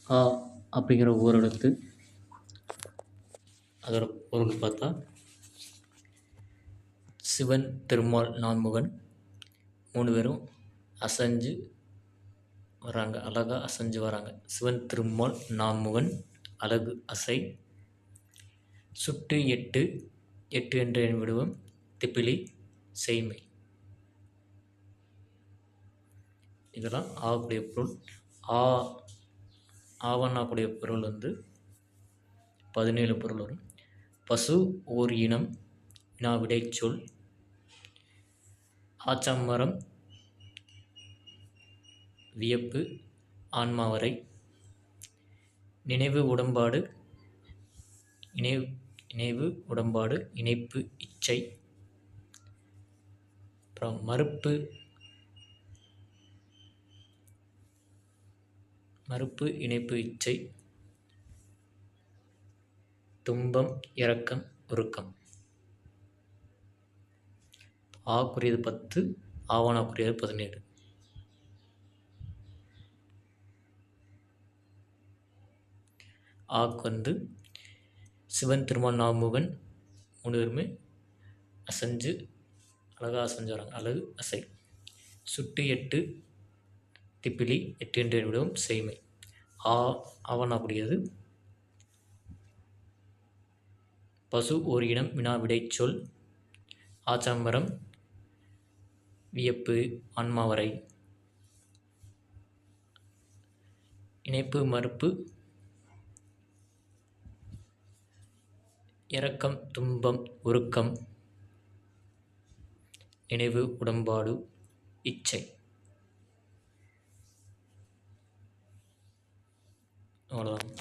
ஆ அப்படிங்கிற ஓரெழுத்து. அதோட பொருள் பார்த்தா, சிவன், திருமால், நான்முகன் 3 பேரும் அசைஞ்சு வராங்க. அழகா அசைஞ்சு வராங்க. சிவன், திருமால், நான்முகன் அழகு அசை. சுட்டு 8 8 என்ற எண் விடுவம் திப்பிலி செய்மை. இதெல்லாம் ஆகக்கூடிய பொருள். ஆ ஆவண்ணாக்கூடிய பொருள் 17 பொருள் வரும். பசு ஓர் இனம் வினா விடைச்சொல். ஆச்சமரம் வியப்பு ஆன்மாவரை. நினைவு உடம்பாடு நினைவு உடம்பாடு இணைப்பு இச்சை. அப்புறம் மறுப்பு இணைப்பு இச்சை. துன்பம் இரக்கம் உருக்கம். ஆக்குரியது 10, ஆவணாக்குரியது 17. ஆக்கு சிவன், திருமால், நான்முகன் 3 பேருமே அசைஞ்சு அழகாக அசைஞ்சு வராங்க. அழகு அசை. சுட்டு 8 திப்பிலி 8 என்ற விடவும் செய்மை. ஆவணாக்கூடியது பசு ஓர் இனம் வினா விடைச்சொல். ஆச்சம்பரம் வியப்பு ஆன்மாவரை. இணைப்பு மறுப்பு இரக்கம் துன்பம் உருக்கம். நினைவு உடம்பாடு இச்சை. அவ்வளோதான்.